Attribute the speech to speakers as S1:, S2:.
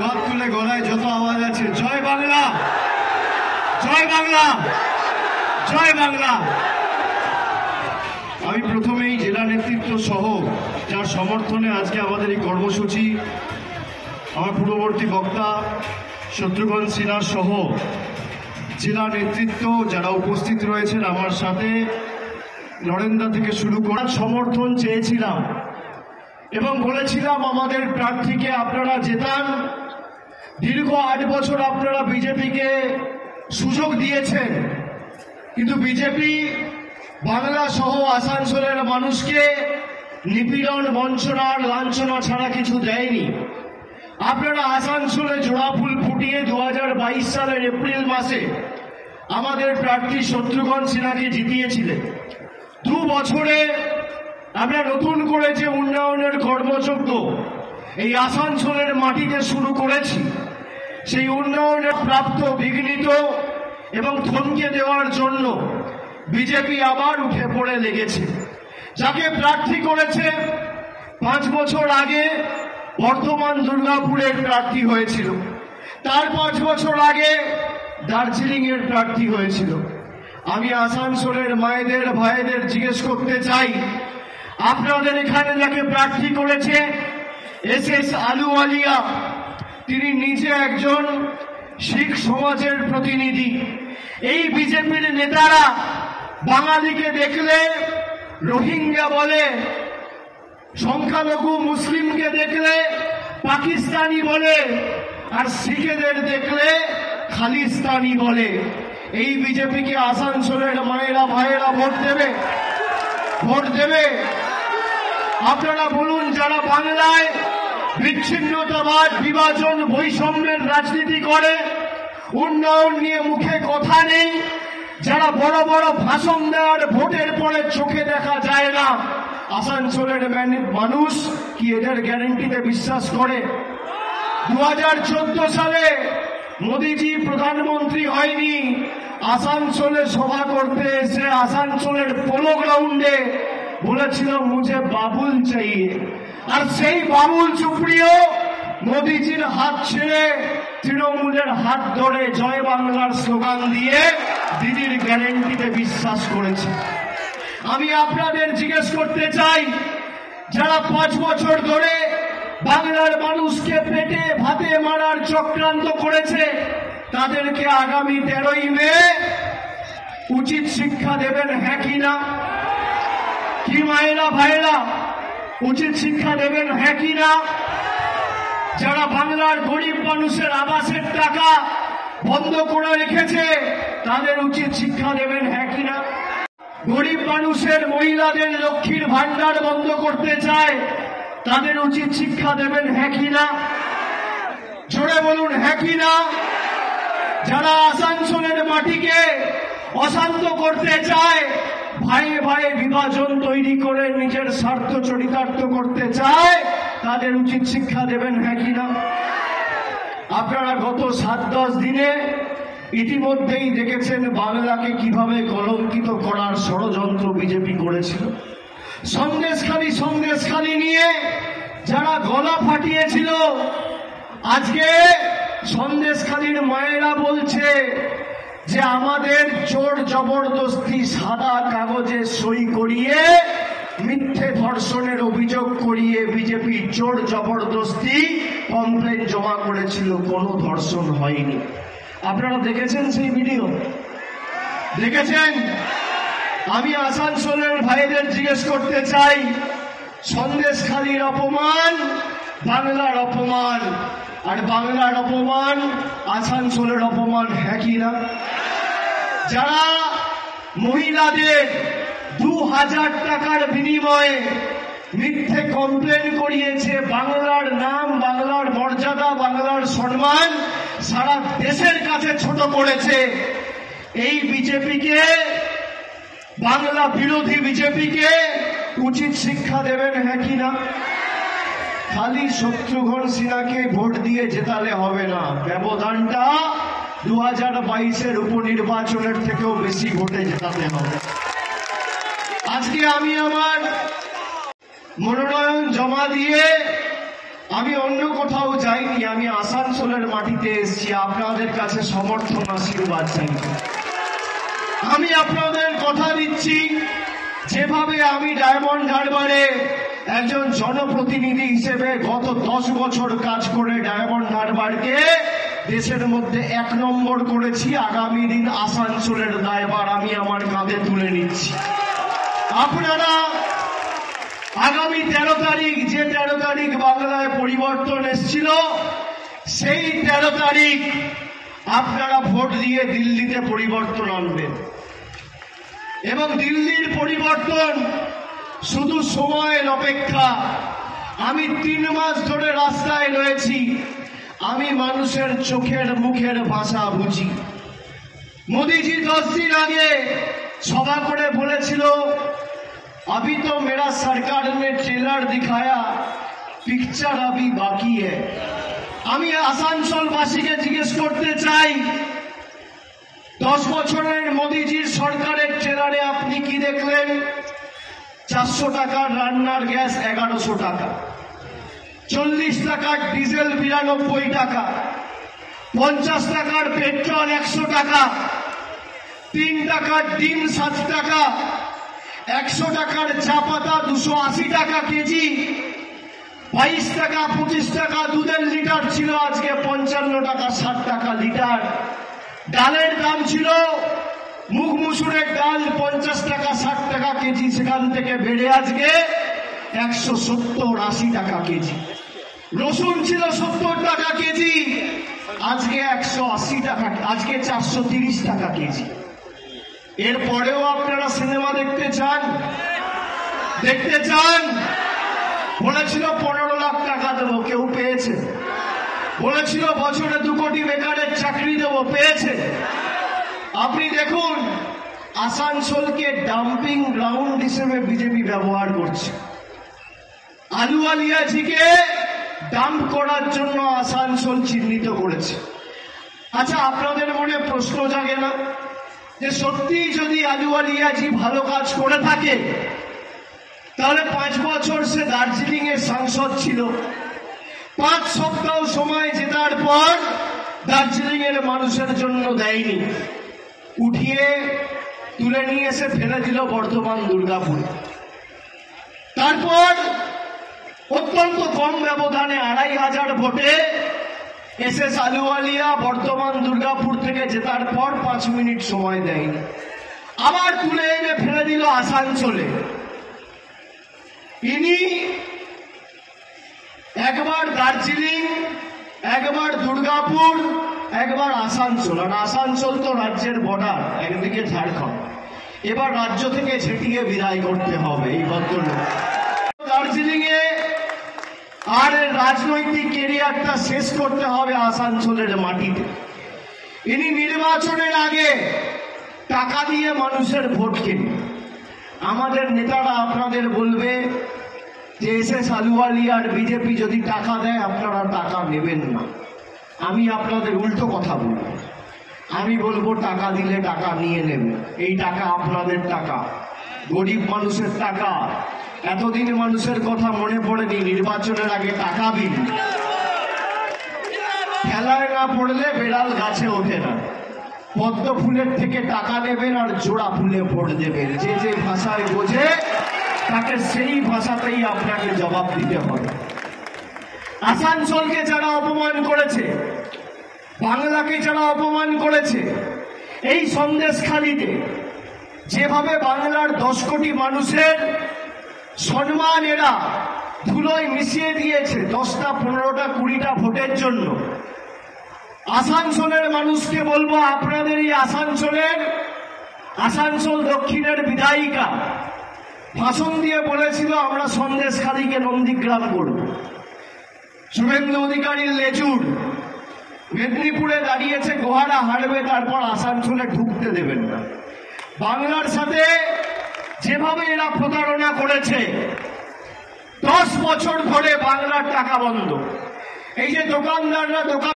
S1: হাত তুলে গলায় যত আওয়াজ আছে, জয় বাংলা, জয় বাংলা, জয় বাংলা। আমি প্রথমেই জেলা নেতৃত্ব সহ যার সমর্থনে আজকে আমাদের এই কর্মসূচি, আমার পূর্ববর্তী বক্তা শত্রুঘ্ন সিনহা সহ জেলা নেতৃত্ব যারা উপস্থিত রয়েছেন আমার সাথে, নরেন্দ্র থেকে শুরু করার সমর্থন চেয়েছিলাম এবং বলেছিলাম আমাদের প্রার্থীকে আপনারা জেতান। দীর্ঘ 8 বছর আপনারা বিজেপিকে সুযোগ দিয়েছেন, কিন্তু বিজেপি বাংলা সহ আসানসোলের মানুষকে নিপীড়ন, বঞ্চনা আর লাঞ্ছনা ছাড়া কিছু দেয়নি। আপনারা আসানসোলে জোড়া ফুল ফুটিয়ে 2022 সালের এপ্রিল মাসে আমাদের প্রার্থী শত্রুঘ্ন সিনহাকে জিতিয়েছিলেন। 2 বছরে আমরা নতুন করে যে উন্নয়নের কর্মযজ্ঞ এই আসানসোলের মাটিতে শুরু করেছি, সেই উন্নয়নের প্রাপ্ত বিঘ্নিত এবং থমকে দেওয়ার জন্য বিজেপি আবার উঠে পড়ে লেগেছে। যাকে প্রার্থী করেছে 5 বছর আগে বর্ধমান দুর্গাপুরের প্রার্থী হয়েছিল, তার 5 বছর আগে দার্জিলিং এর প্রার্থী হয়েছিল। আমি আসানসোলের মায়েদের ভাইদের জিজ্ঞেস করতে চাই, আপনাদের এখানে যাকে প্রার্থী করেছে SS আলুওয়ালিয়া, তিনি নিজে একজন শিখ সমাজের প্রতিনিধি। এই বিজেপির নেতারা বাঙালিকে দেখলে রোহিঙ্গা বলে, সংখ্যালঘু মুসলিমকে দেখলে পাকিস্তানি বলে, আর শিখেদের দেখলে খালিস্তানি বলে। এই বিজেপিকে আসানসোলের মায়েরা ভাইয়েরা ভোট দেবে? ভোট দেবে? আপনারা বলুন, যারা বাংলায় বিচ্ছিন্নতাবাদ, বিভাজন, বৈষম্যের রাজনীতি করে, উন্নয়ন নিয়ে মুখে কথা নেই, যারা বড় বড় ভাষণ দেওয়ার ভোটের পরে চোখে দেখা যায় না, আসানসোলের মানুষ কি এদের গ্যারান্টিতে বিশ্বাস করে? 2014 সালে মোদিজি প্রধানমন্ত্রী হয়নি, আসানসোলে সভা করতে এসে আসানসোলের পোলো গ্রাউন্ডে বলেছিল মুঝে বাবুল চাইয়ে, আর সেই বাবুল চুপড়িও মোদিজির হাত ছেড়ে তৃণমূলের হাত ধরে জয় বাংলার স্লোগান দিয়ে দিদির গ্যারান্টিতে বিশ্বাস করেছে। আমি আপনাদের জিজ্ঞেস করতে চাই, যারা 5 বছর ধরে বাংলার মানুষকে পেটে ভাতে মারার চক্রান্ত করেছে, তাদেরকে আগামী 13ই মে উচিত শিক্ষা দেবেন, হ্যাঁ কি না? কি মায়েরা ভাইরা, উচিত শিক্ষা দেবেন, হ্যাঁ কি না? যারা বাংলার গরিব মানুষের আবাসের টাকা বন্ধ করে রেখেছে, তাদের উচিত শিক্ষা দেবেন, হ্যাঁ কি না? গরিব মানুষের, মহিলাদের লক্ষ্মীর ভান্ডার বন্ধ করতে চায়, তাদের উচিত শিক্ষা দেবেন, হ্যাঁ কি না? জোরে বলুন, হ্যাঁ কি না? যারা আসানসোলের মাটিকে অশান্ত করতে চায়, ভাইয়ে ভাইয়ে বিভাজন তৈরি করে নিজের স্বার্থ চরিতার্থ করতে চায়, তাদের উচিত শিক্ষা দেবেন, হ্যাঁ কি না? আপনারা গত 7-10 দিনে ইতিমধ্যেই দেখেছেন বাংলাকে কিভাবে কলঙ্কিত করার ষড়যন্ত্র বিজেপি করেছিল। সন্দেশখালী নিয়ে যারা গলা ফাটিয়েছিল, আজকে সন্দেশখালীর মায়েরা বলছে যে আমাদের জোর জবরদস্তি সাদা কাগজে সই করিয়ে মিথ্যে ধর্ষণের অভিযোগ করিয়ে বিজেপি জোর জবরদস্তি কমপ্লেন জমা করেছিল, কোনো ধর্ষণ হয়নি। আপনারা দেখেছেন সেই ভিডিও? দেখেছেন? আমি আসানসোলের ভাইদের জিজ্ঞেস করতে চাই, সন্দেশখালীর অপমান বাংলার অপমান, আর বাংলার অপমান আসানসোলের অপমান, হ্যাঁ কি না? যারা মহিলাদের 2000 টাকার বিনিময়ে মিথ্যে কমপ্লেন করিয়েছে, বাংলার নাম, বাংলার মর্যাদা, বাংলার সম্মান সারা দেশের কাছে ছোট করেছে, এই বিজেপিকে, বাংলা বিরোধী বিজেপিকে উচিত শিক্ষা দেবেন, হ্যাঁ কি না? খালি শত্রুঘ্ন সিনহাকে ভোট দিয়ে জেতালে হবে না, ব্যবধানটা 2022-এর উপনির্বাচনের থেকেও বেশি ভোটে জেতাতে হবে। আজকে আমি আমার মনোনয়ন জমা দিয়ে আমি অন্য কোথাও যাইনি, আমি আসানসোলের মাটিতে এসেছি আপনাদের কাছে সমর্থন আশীর্বাদ চাইতে। আমি আপনাদের কথা দিচ্ছি, যেভাবে আমি ডায়মন্ড হারবারে একজন জনপ্রতিনিধি হিসেবে গত 10 বছর কাজ করে ডায়মন্ড হারবারকে দেশের মধ্যে 1 নম্বর করেছি, আগামী দিন আসানসোলের দায়ভার আমি আমার কাঁধে তুলে নিচ্ছি। আপনারা আগামী 13 তারিখ, যে 13 তারিখ বাংলায় পরিবর্তন এসেছিল, সেই 13 তারিখ আপনারা ভোট দিয়ে দিল্লিতে পরিবর্তন আনবেন। এবং দিল্লির পরিবর্তন শুধু সময়ের অপেক্ষা। আমি 3 মাস ধরে রাস্তায় রয়েছি, আমি মানুষের চোখের মুখের ভাষা বুঝি। মোদিজি 10 দিন আগে সভা করে বলেছিল, अभी तो मेरा सरकार ने ट्रेलर दिखाया, पिक्चर अभी बाकी है। আমি আসানসোলবাসীকে জিজ্ঞেস করতে চাই, 10 বছরের মোদিজির সরকারের ট্রেলারে আপনি কি দেখলেন? 400 টাকার রান্নার গ্যাস 1100 টাকা, 40 টাকার ডিজেল 92 টাকা, 50 টাকার পেট্রোল 100 টাকা, 3 টাকার ডিম 7 টাকা, 100 টাকার চা পাতা 280 টাকা কেজি, 22 টাকা 25 টাকা দুধের লিটার ছিল, আজকে 55 টাকা 60 টাকা লিটার। ডালের দাম ছিল, মুগ মুসুরের ডাল 50 টাকা 60 টাকা কেজি, সেখান থেকে বেড়ে আজকে 170-80 টাকা কেজি। রসুন ছিল 70 টাকা কেজি, আজকে 180 টাকা, আজকে 430 টাকা কেজি। এরপরেও আপনারা সিনেমা দেখতে চান? বলেছিল 15 লাখ টাকা দেবো, কেউ পেয়েছে? বলেছিল বছরে 2 কোটি বেকারের চাকরি দেবো, পেয়েছে? আপনি দেখুন, আসানসোলকে ডাম্পিং গ্রাউন্ড হিসেবে বিজেপি ব্যবহার করছে। আলুওয়ালিয়াজিকে ডাম্প করার জন্য আসানসোল চিহ্নিত করেছে। আচ্ছা, আপনাদের মনে প্রশ্ন জাগে না যে সত্যি যদি আলুওয়ালিয়াজি ভালো কাজ করে থাকে, তাহলে 5 বছর সে দার্জিলিং এর সাংসদ ছিল, 5 সপ্তাহ সময় জেতার পর দার্জিলিং এর মানুষের জন্য দেয়নি, উঠিয়ে তুলে নিয়ে এসে ফেলে দিল বর্ধমান দুর্গাপুর। তারপর অত্যন্ত কম ব্যবধানে 2500 ভোটে এসএস আলুওয়ালিয়া বর্ধমান দুর্গাপুর থেকে জেতার পর 5 মিনিট সময় দেয়নি, আবার তুলে এনে ফেলে দিল আসানসোলে। ইনি একবার দার্জিলিং, একবার দুর্গাপুর, একবার আসানসোল। আর আসানসোল তো রাজ্যের বর্ডার, একদিকে ঝাড়খণ্ড। এবার রাজ্য থেকে ছেটিয়ে বিদায় করতে হবে এই ভদ্রলোক। দার্জিলিং এ আর রাজনৈতিক কেরিয়ারটা শেষ করতে হবে আসানসোলের মাটিতে। ইনি নির্বাচনের আগে টাকা দিয়ে মানুষের ভোট কেনে। আমাদের নেতারা আপনাদের বলবে যে এসএস আলুওয়ালিয়ার বিজেপি যদি টাকা দেয় আপনারা টাকা নেবেন না। আমি আপনাদের উল্টো কথা বলবো, আমি বলবো টাকা দিলে টাকা নিয়ে নেবেন। এই টাকা আপনাদের টাকা, গরিব মানুষের টাকা। এতদিন মানুষের কথা মনে পড়েনি, নির্বাচনের আগে টাকা বিল। খেলায় না পড়লে বেড়াল গাছে ওঠে না। পদ্ম ফুলের থেকে টাকা নেবেন আর জোড়া ফুলে ভোট দেবেন। যে যে ভাষায় বোঝে তাকে সেই ভাষাতেই আপনাকে জবাব দিতে হবে। আসানসোলকে যারা অপমান করেছে, বাংলাকে যারা অপমান করেছে, এই সন্দেশখালিতে যেভাবে বাংলার 10 কোটি মানুষের সম্মান এরা ধুলোয় মিশিয়ে দিয়েছে 10টা 15টা 20টা ভোটের জন্য, আসানসোলের মানুষকে বলবো, আপনাদের এই আসানসোল দক্ষিণের বিধায়িকা ভাষণ দিয়ে বলেছিল আমরা সন্দেশখালিকে নন্দীগ্রাম করব। শুভেন্দু অধিকারীর লেজুর মেদিনীপুরে দাঁড়িয়েছে, গোহারা হারবে, তারপর আসানসোলে ঢুকতে দেবেন না। বাংলার সাথে যেভাবে এরা প্রতারণা করেছে, 10 বছর ধরে বাংলার টাকা বন্ধ। এই যে দোকানদাররা দোকান